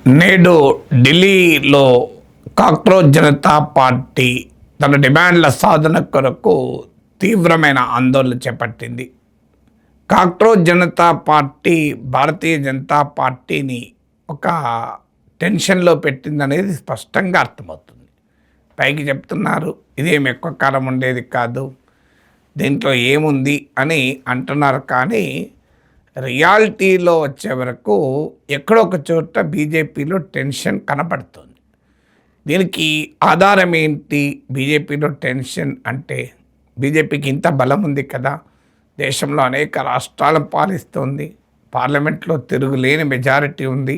నేడు ఢిల్లీలో cockroach Janata party తన డిమాండ్ల సాధన కొరకు తీవ్రమైన ఆందోళన చేపట్టింది. కాక్రోచ్ జనతా పార్టీ భారతీయ జనతా పార్టీని ఒక టెన్షన్లో పెట్టిందనేది స్పష్టంగా అర్థమవుతుంది. పైకి చెప్తున్నారు ఇదేం ఎక్కువ కాలం ఉండేది కాదు, దీంట్లో ఏముంది అని అంటున్నారు. కానీ రియాలిటీలో వచ్చే వరకు ఎక్కడో ఒక చోట బీజేపీలో టెన్షన్ కనపడుతుంది. దీనికి ఆధారం ఏంటి? బీజేపీలో టెన్షన్ అంటే బీజేపీకి ఇంత బలం ఉంది కదా, దేశంలో అనేక రాష్ట్రాలను పాలిస్తుంది, పార్లమెంట్లో తిరుగులేని మెజారిటీ ఉంది,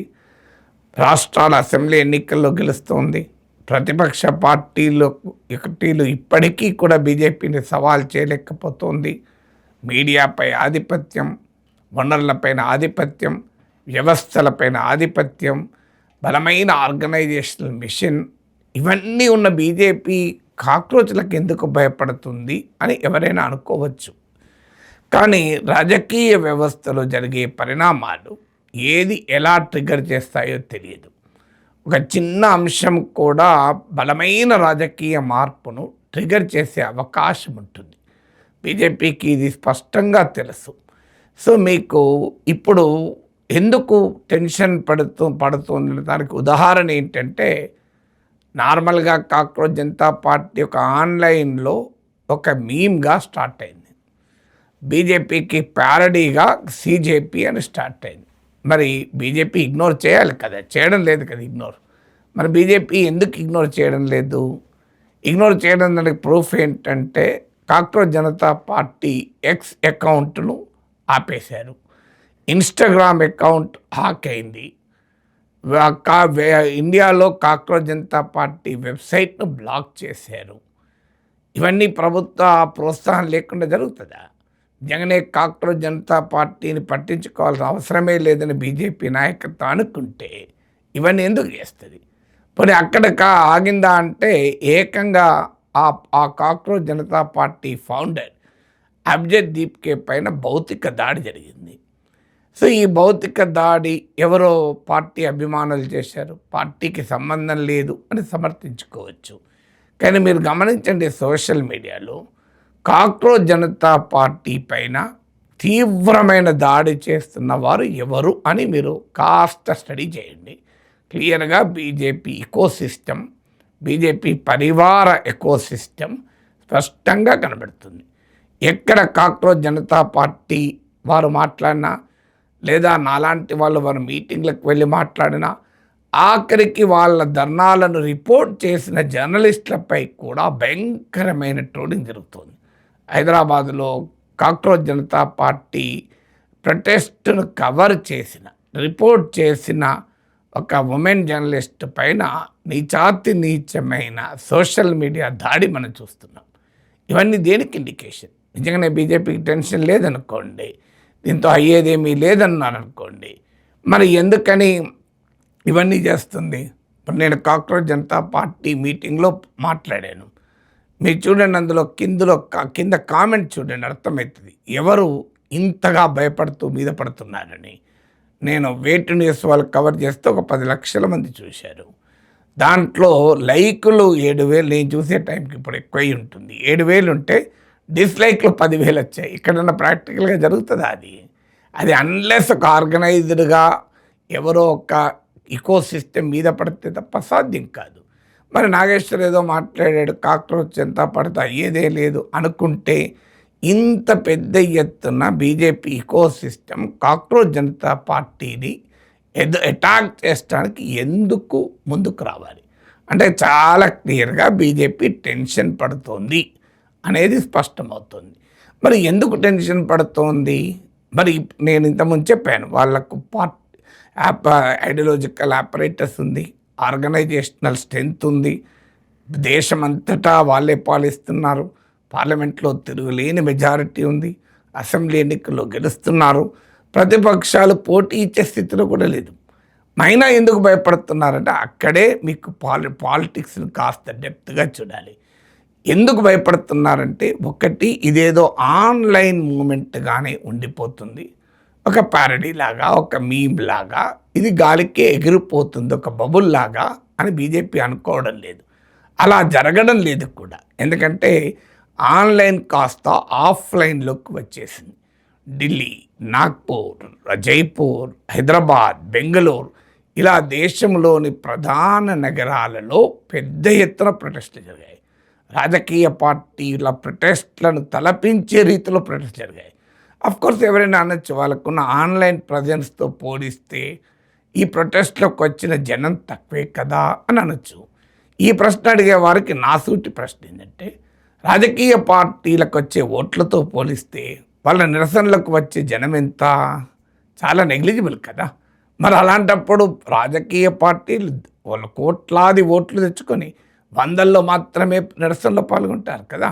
రాష్ట్రాల అసెంబ్లీ ఎన్నికల్లో గెలుస్తుంది, ప్రతిపక్ష పార్టీలు ఇప్పటికీ కూడా బీజేపీని సవాల్ చేయలేకపోతుంది, మీడియాపై ఆధిపత్యం, వనరులపైన ఆధిపత్యం, వ్యవస్థలపైన ఆధిపత్యం, బలమైన ఆర్గనైజేషనల్ మిషన్, ఇవన్నీ ఉన్న బీజేపీ కాక్రోచ్లకు ఎందుకు భయపడుతుంది అని ఎవరైనా అనుకోవచ్చు. కానీ రాజకీయ వ్యవస్థలో జరిగే పరిణామాలు ఏది ఎలా ట్రిగర్ చేస్తాయో తెలియదు. ఒక చిన్న అంశం కూడా బలమైన రాజకీయ మార్పును ట్రిగర్ చేసే అవకాశం ఉంటుంది. బీజేపీకి ఇది స్పష్టంగా తెలుసు. సో మీకు ఇప్పుడు ఎందుకు టెన్షన్ పడుతుంది దానికి ఉదాహరణ ఏంటంటే, నార్మల్గా కాక్రోచ్ జనతా పార్టీ ఒక ఆన్లైన్లో ఒక మీమ్గా స్టార్ట్ అయింది. బీజేపీకి ప్యారడీగా సీజేపీ అని స్టార్ట్ అయింది. మరి బీజేపీ ఇగ్నోర్ చేయాలి కదా, చేయడం లేదు కదా ఇగ్నోర్. మరి బీజేపీ ఎందుకు ఇగ్నోర్ చేయడం లేదు? ఇగ్నోర్ చేయడం దానికి ప్రూఫ్ ఏంటంటే, కాక్రోచ్ జనతా పార్టీ ఎక్స్ అకౌంట్ను ఆపేశారు, ఇన్స్టాగ్రామ్ అకౌంట్ హ్యాక్ అయింది, ఇండియాలో కాక్రోచ్ జనతా పార్టీ వెబ్సైట్ను బ్లాక్ చేశారు. ఇవన్నీ ప్రభుత్వ ప్రోత్సాహం లేకుండా జరుగుతుందా? జగనే కాక్రోచ్ జనతా పార్టీని పట్టించుకోవాల్సిన అవసరమే లేదని బీజేపీ నాయకత్వం అనుకుంటే ఇవన్నీ ఎందుకు చేస్తుంది? పోనీ అక్కడ ఆగిందా అంటే, ఏకంగా ఆ cockroach Janata party founder Abhijit Dipke పైన భౌతిక దాడి జరిగింది. సో ఈ భౌతిక దాడి ఎవరో పార్టీ అభిమానులు చేశారు, పార్టీకి సంబంధం లేదు అని సమర్థించుకోవచ్చు. కానీ మీరు గమనించండి, సోషల్ మీడియాలో కాక్రోచ్ జనతా పార్టీ పైన తీవ్రమైన దాడి చేస్తున్న వారు ఎవరు అని మీరు కాస్త స్టడీ చేయండి. క్లియర్గా బీజేపీ ఎకోసిస్టమ్, బీజేపీ పరివార ఎకోసిస్టమ్ స్పష్టంగా కనబడుతుంది. ఎక్కడ కాక్రోచ్ జనతా పార్టీ వారు మాట్లాడినా, లేదా నాలాంటి వాళ్ళు వారు మీటింగ్లకు వెళ్ళి మాట్లాడినా, ఆఖరికి వాళ్ళ ధర్నాలను రిపోర్ట్ చేసిన జర్నలిస్టులపై కూడా భయంకరమైన ట్రోలింగ్ జరుగుతుంది. హైదరాబాదులో కాక్రోచ్ జనతా పార్టీ ప్రొటెస్ట్ను కవర్ చేసిన, రిపోర్ట్ చేసిన ఒక ఉమెన్ జర్నలిస్ట్ పైన నీచమైన సోషల్ మీడియా దాడి మనం చూస్తున్నాం. ఇవన్నీ దేనికి ఇండికేషన్? నిజంగానే బీజేపీకి టెన్షన్ లేదనుకోండి, దీంతో అయ్యేదేమీ లేదన్నారు అనుకోండి, మరి ఎందుకని ఇవన్నీ చేస్తుంది? ఇప్పుడు నేను కాక్రోచ్ జనతా పార్టీ మీటింగ్లో మాట్లాడాను, మీరు చూడండి, అందులో కింద కామెంట్ చూడండి, అర్థమవుతుంది ఎవరు ఇంతగా భయపడుతూ మీద పడుతున్నారని. నేను వేటు న్యూస్ వాళ్ళు కవర్ చేస్తే ఒక 10 లక్షల మంది చూశారు. దాంట్లో లైకులు 7,000, నేను చూసే టైంకి ఇప్పుడు ఎక్కువ ఉంటుంది, 7,000 ఉంటే డిస్లైక్లు 10,000 వచ్చాయి. ఇక్కడన్నా ప్రాక్టికల్గా జరుగుతుందా? అది అన్లెస్ ఒక ఆర్గనైజ్డ్గా ఎవరో ఒక ఇకోసిస్టమ్ మీద పడితే తప్ప సాధ్యం కాదు. మరి నాగేశ్వర్ ఏదో మాట్లాడాడు, కాక్రోచ్ జనతా పార్టీ అయ్యేదే లేదు అనుకుంటే, ఇంత పెద్ద ఎత్తున బీజేపీ ఇకోసిస్టమ్ కాక్రోచ్ జనతా పార్టీని అటాక్ చేయడానికి ఎందుకు ముందుకు రావాలి అంటే, చాలా క్లియర్గా బీజేపీ టెన్షన్ పడుతోంది అనేది స్పష్టమవుతుంది. మరి ఎందుకు టెన్షన్ పడుతోంది? మరి నేను ఇంతకుముందు చెప్పాను, వాళ్ళకు ఐడియాలజికల్ ఆపరేటర్స్ ఉంది, ఆర్గనైజేషనల్ స్ట్రెంగ్త్ ఉంది, దేశమంతటా వాళ్ళే పాలిస్తున్నారు, పార్లమెంట్లో తిరుగులేని మెజారిటీ ఉంది, అసెంబ్లీ ఎన్నికల్లో గెలుస్తున్నారు, ప్రతిపక్షాలు పోటీ ఇచ్చే స్థితిలో కూడా లేదు. అయినా ఎందుకు భయపడుతున్నారంటే, అక్కడే మీకు పాలిటిక్స్ని కాస్త డెప్త్గా చూడాలి. ఎందుకు భయపడుతున్నారంటే, ఒకటి ఇదేదో ఆన్లైన్ మూమెంట్గానే ఉండిపోతుంది, ఒక ప్యారడీ లాగా, ఒక మీమ్ లాగా ఇది గాలికే ఎగిరిపోతుంది, ఒక బబుల్ లాగా అని బీజేపీ అనుకోవడం లేదు. అలా జరగడం లేదు కూడా. ఎందుకంటే ఆన్లైన్ కాస్త ఆఫ్లైన్లోకి వచ్చేసింది. ఢిల్లీ, నాగ్పూర్, జైపూర్, హైదరాబాద్, బెంగళూరు ఇలా దేశంలోని ప్రధాన నగరాలలో పెద్ద ఎత్తున ప్రొటెస్టులు జరిగాయి. రాజకీయ పార్టీల ప్రొటెస్ట్లను తలపించే రీతిలో ప్రొటెస్ట్ జరిగాయి. అఫ్కోర్స్ ఎవరైనా అనొచ్చు, వాళ్ళకున్న ఆన్లైన్ ప్రజెన్స్తో పోలిస్తే ఈ ప్రొటెస్ట్లోకి వచ్చిన జనం తక్కువే కదా అని అనొచ్చు. ఈ ప్రశ్న అడిగే వారికి నా సూటి ప్రశ్న ఏంటంటే, రాజకీయ పార్టీలకు వచ్చే ఓట్లతో పోలిస్తే వాళ్ళ నిరసనలకు వచ్చే జనం ఎంత? చాలా నెగ్లిజిబుల్ కదా. మరి అలాంటప్పుడు రాజకీయ పార్టీలు వాళ్ళు కోట్లాది ఓట్లు తెచ్చుకొని వందల్లో మాత్రమే నిరసనలో పాల్గొంటారు కదా.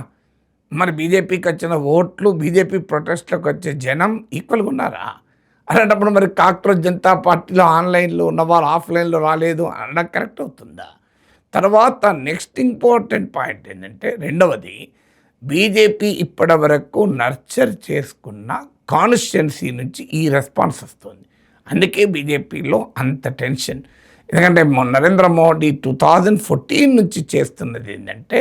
మరి బీజేపీకి వచ్చిన ఓట్లు, బీజేపీ ప్రొటెస్ట్లకు వచ్చే జనం ఈక్వల్గా ఉన్నారా? అలాంటప్పుడు మరి కాక్రోచ్ జనతా పార్టీలో ఆన్లైన్లో ఉన్నవారు ఆఫ్లైన్లో రాలేదు అనడం కరెక్ట్ అవుతుందా? తర్వాత నెక్స్ట్ ఇంపార్టెంట్ పాయింట్ ఏంటంటే, రెండవది బీజేపీ ఇప్పటి వరకు నర్చర్ చేసుకున్న కాన్స్టిట్యున్సీ నుంచి ఈ రెస్పాన్స్ వస్తుంది. అందుకే బీజేపీలో అంత టెన్షన్. ఎందుకంటే నరేంద్ర మోడీ 2014 నుంచి చేస్తున్నది ఏంటంటే,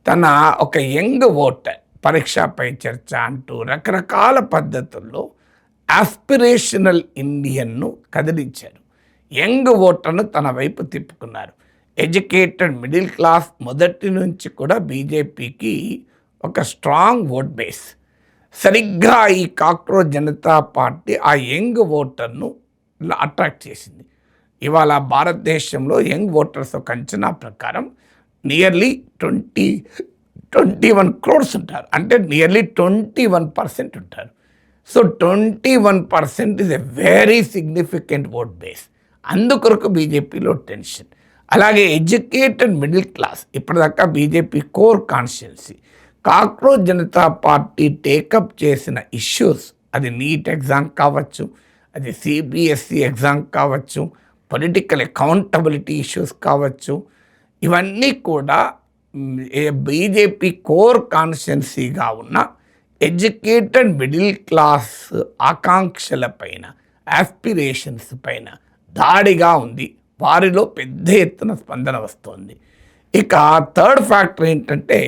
తన ఒక యంగ్ ఓటర్ పరీక్షపై చర్చ అంటూ రకరకాల పద్ధతుల్లో ఆస్పిరేషనల్ ఇండియన్ను కదిలించారు. యంగ్ ఓటర్ను తన వైపు తిప్పుకున్నారు. ఎడ్యుకేటెడ్ మిడిల్ క్లాస్ మొదటి నుంచి కూడా బీజేపీకి ఒక స్ట్రాంగ్ ఓట్ బేస్. సరిగ్గా ఈ కాక్రోచ్ జనతా పార్టీ ఆ యంగ్ ఓటర్ను అట్రాక్ట్ చేసింది. ఇవాళ భారతదేశంలో యంగ్ ఓటర్స్ ఒక అంచనా ప్రకారం నియర్లీ 21 crores ఉంటారు. అంటే నియర్లీ 21% ఉంటారు. So 21% is a very significant vote base. అందుకొరకు బీజేపీలో టెన్షన్. అలాగే ఎడ్యుకేటెడ్ మిడిల్ క్లాస్ ఇప్పటిదాకా BJP core constituency. Cockroach Janata party take up చేసిన ఇష్యూస్, అది నీట్ ఎగ్జామ్ కావచ్చు, అది సిబిఎస్ఈ ఎగ్జామ్ కావచ్చు, పొలిటికల్ అకౌంటబిలిటీ ఇష్యూస్ కావచ్చు, ఇవన్నీ కూడా బీజేపీ కోర్ కాన్స్టిట్యున్సీగా ఉన్న ఎడ్యుకేటెడ్ మిడిల్ క్లాస్ ఆకాంక్షల పైన, ఆస్పిరేషన్స్ పైన దాడిగా ఉంది. వారిలో పెద్ద ఎత్తున స్పందన వస్తుంది. ఇక థర్డ్ ఫ్యాక్టర్ ఏంటంటే,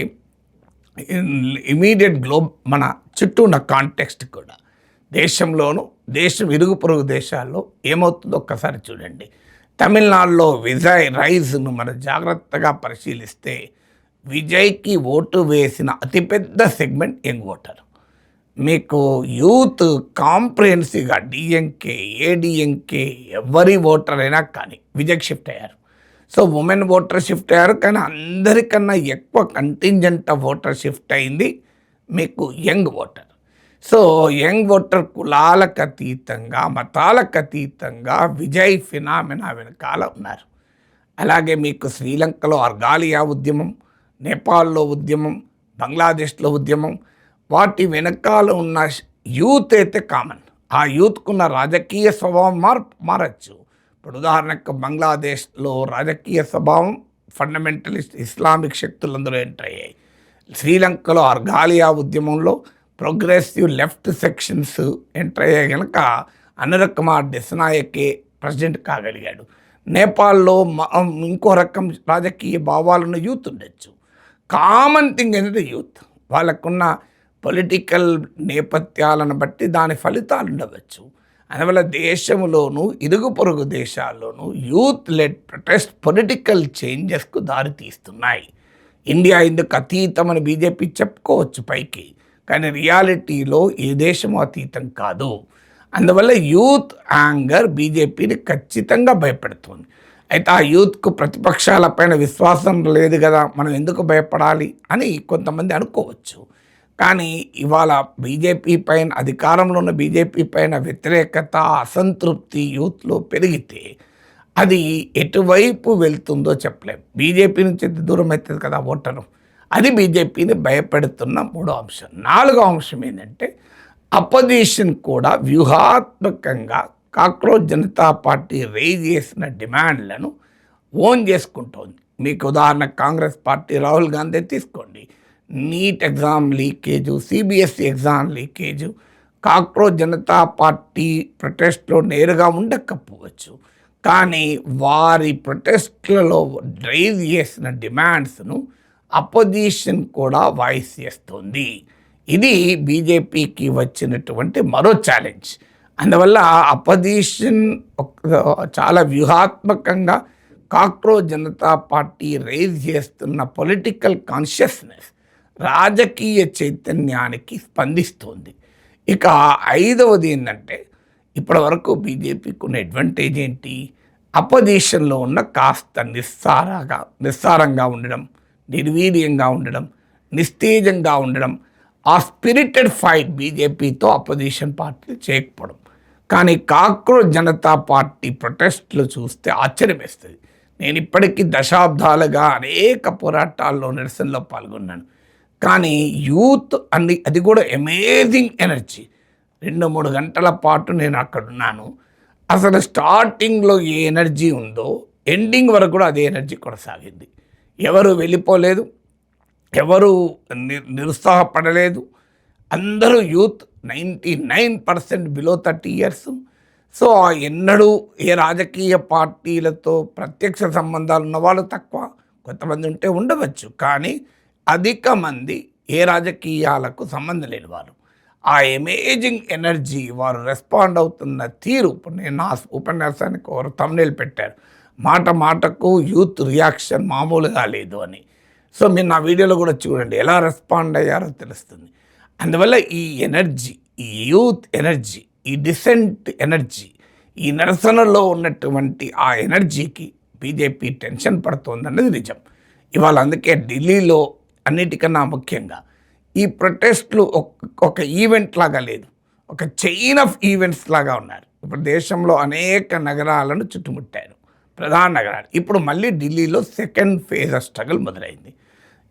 ఇమీడియట్ గ్లోబ్ మన చుట్టూ ఉన్న కాంటెక్స్ట్ కూడా. దేశం ఇరుగు పొరుగు దేశాల్లో ఏమవుతుందో ఒక్కసారి చూడండి. తమిళనాడులో విజయ్ రైజ్ను మనం జాగ్రత్తగా పరిశీలిస్తే విజయ్కి ఓటు వేసిన అతిపెద్ద సెగ్మెంట్ యంగ్ ఓటర్. మీకు యూత్ కాంప్రిహెన్సివ్గా డిఎంకే, ఏడిఎంకే ఎవరి ఓటర్ అయినా కానీ విజయ్కి షిఫ్ట్ అయ్యారు. సో ఉమెన్ ఓటర్ షిఫ్ట్ అయ్యారు, కానీ అందరికన్నా ఎక్కువ కంటింజెంట్ ఆఫ్ ఓటర్ షిఫ్ట్ అయింది మీకు young voter. So young voter కులాలకు అతీతంగా, మతాలకు అతీతంగా విజయ్ ఫినామినా వెనకాల ఉన్నారు. అలాగే మీకు శ్రీలంకలో అర్గాలియా ఉద్యమం, నేపాల్లో ఉద్యమం, బంగ్లాదేశ్లో ఉద్యమం, వాటి వెనకాల ఉన్న యూత్ అయితే కామన్. ఆ యూత్కున్న రాజకీయ స్వభావం మారచ్చు. ఇప్పుడు ఉదాహరణకు బంగ్లాదేశ్లో రాజకీయ స్వభావం ఫండమెంటలిస్ట్ ఇస్లామిక్ శక్తులందరూ ఎంటర్ అయ్యాయి. శ్రీలంకలో అర్గాలియా ఉద్యమంలో ప్రోగ్రెసివ్ లెఫ్ట్ సెక్షన్స్ ఎంటర్ అయ్యాయి కనుక అనురగ్ కుమార్ డిసనాయకే ప్రెసిడెంట్ కాగలిగాడు. నేపాల్లో ఇంకో రకం రాజకీయ భావాలున్న యూత్ ఉండొచ్చు. కామన్ థింగ్ ఏంటంటే యూత్. వాళ్ళకున్న పొలిటికల్ నేపథ్యాలను బట్టి దాని ఫలితాలు ఉండవచ్చు. అందువల్ల దేశంలోనూ ఇరుగు పొరుగు దేశాల్లోనూ యూత్ లెడ్ ప్రొటెస్ట్ పొలిటికల్ చేంజెస్కు దారితీస్తున్నాయి. ఇండియా ఇందుకు అతీతమని బీజేపీ చెప్పుకోవచ్చు పైకి, కానీ రియాలిటీలో ఏ దేశమూ అతీతం కాదు. అందువల్ల యూత్ యాంగర్ బీజేపీని ఖచ్చితంగా భయపెడుతుంది. అయితే ఆ యూత్కు ప్రతిపక్షాలపైన విశ్వాసం లేదు కదా, మనం ఎందుకు భయపడాలి అని కొంతమంది అనుకోవచ్చు. కానీ ఇవాళ బీజేపీ పైన, అధికారంలో ఉన్న బీజేపీ పైన వ్యతిరేకత, అసంతృప్తి యూత్లో పెరిగితే అది ఎటువైపు వెళ్తుందో చెప్పలేం. బీజేపీ నుంచి దూరం అవుతుంది కదా ఓటరు. అది బీజేపీని భయపెడుతున్న మూడో అంశం. నాలుగో అంశం ఏంటంటే, అపోజిషన్ కూడా వ్యూహాత్మకంగా కాక్రోచ్ జనతా పార్టీ రేజ్ చేసిన డిమాండ్లను ఓన్ చేసుకుంటోంది. మీకు ఉదాహరణ కాంగ్రెస్ పార్టీ రాహుల్ గాంధీ తీసుకోండి. NEET exam leakage, CBSE exam leakage, cockroach Janata party ప్రొటెస్ట్లో నేరుగా ఉండకపోవచ్చు, కానీ వారి ప్రొటెస్ట్లలో రైజ్ చేసిన డిమాండ్స్ను అపోజిషన్ కూడా వాయిస్ చేస్తుంది. ఇది బీజేపీకి వచ్చినటువంటి మరో ఛాలెంజ్. అందువల్ల అపోజిషన్ చాలా వ్యూహాత్మకంగా కాక్రోచ్ జనతా పార్టీ రైజ్ చేస్తున్న పొలిటికల్ కాన్షియస్నెస్, రాజకీయ చైతన్యానికి స్పందిస్తుంది. ఇక ఐదవది ఏంటంటే, ఇప్పటి వరకు బీజేపీకి ఉన్న అడ్వాంటేజ్ ఏంటి? అపోజిషన్లో ఉన్న కాస్త నిస్సారంగా ఉండడం, నిర్వీర్యంగా ఉండడం, నిస్తేజంగా ఉండడం, ఆ స్పిరిటెడ్ ఫైట్ బీజేపీతో అపోజిషన్ పార్టీలు చేయకపోవడం. కానీ కాక్రోచ్ జనతా పార్టీ ప్రొటెస్ట్లు చూస్తే ఆశ్చర్యం వేస్తుంది. నేను ఇప్పటికీ దశాబ్దాలుగా అనేక పోరాటాల్లో, నిరసనలో పాల్గొన్నాను. కానీ యూత్ అది కూడా అమేజింగ్ ఎనర్జీ. 2-3 గంటల పాటు నేను అక్కడ ఉన్నాను. అసలు స్టార్టింగ్లో ఏ ఎనర్జీ ఉందో ఎండింగ్ వరకు కూడా అదే ఎనర్జీ కొనసాగింది. ఎవరు వెళ్ళిపోలేదు, ఎవరు నిరుత్సాహపడలేదు. అందరూ యూత్, 99% బిలో 30 years. సో ఎన్నడూ ఏ రాజకీయ పార్టీలతో ప్రత్యక్ష సంబంధాలు ఉన్నవాళ్ళు తక్కువ, కొంతమంది ఉంటే ఉండవచ్చు, కానీ అధిక మంది ఏ రాజకీయాలకు సంబంధం లేని వారు. ఆ అమేజింగ్ ఎనర్జీ, వారు రెస్పాండ్ అవుతున్న తీరు. ఇప్పుడు నేను నా ఉపన్యాసానికి ఒక థంబ్నెయిల్ పెట్టారు, మాట మాటకు యూత్ రియాక్షన్ మామూలుగా లేదు అని. సో మీరు నా వీడియోలో కూడా చూడండి, ఎలా రెస్పాండ్ అయ్యారో తెలుస్తుంది. అందువల్ల ఈ ఎనర్జీ, ఈ యూత్ ఎనర్జీ, ఈ డిసెంట్ ఎనర్జీ, ఈ నిరసనలో ఉన్నటువంటి ఆ ఎనర్జీకి బీజేపీ టెన్షన్ పడుతోందన్నది నిజం. ఇవాళ అందుకే ఢిల్లీలో అన్నిటికన్నా ముఖ్యంగా ఈ ప్రొటెస్ట్లు ఒక ఈవెంట్ లాగా లేదు, ఒక చైన్ ఆఫ్ ఈవెంట్స్ లాగా ఉన్నారు. ఇప్పుడు దేశంలో అనేక నగరాలను చుట్టుముట్టారు, ప్రధాన నగరాలు. ఇప్పుడు మళ్ళీ ఢిల్లీలో సెకండ్ ఫేజ్ ఆఫ్ స్ట్రగుల్ మొదలైంది.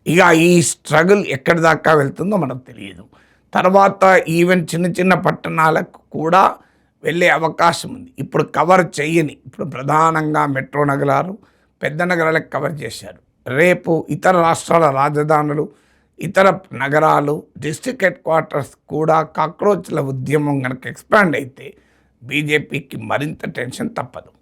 ఇక ఈ స్ట్రగుల్ ఎక్కడి దాకా వెళ్తుందో మనకు తెలియదు. తర్వాత ఈవెన్ చిన్న చిన్న పట్టణాలకు కూడా వెళ్ళే అవకాశం ఉంది. ఇప్పుడు కవర్ చేయని, ఇప్పుడు ప్రధానంగా మెట్రో నగరాలు, పెద్ద నగరాలకు కవర్ చేశారు. రేపు ఇతర రాష్ట్రాల రాజధానులు, ఇతర నగరాలు, డిస్ట్రిక్ట్ హెడ్ క్వార్టర్స్ కూడా కాక్రోచ్ల ఉద్యమం కనుక ఎక్స్పాండ్ అయితే బీజేపీకి మరింత టెన్షన్ తప్పదు.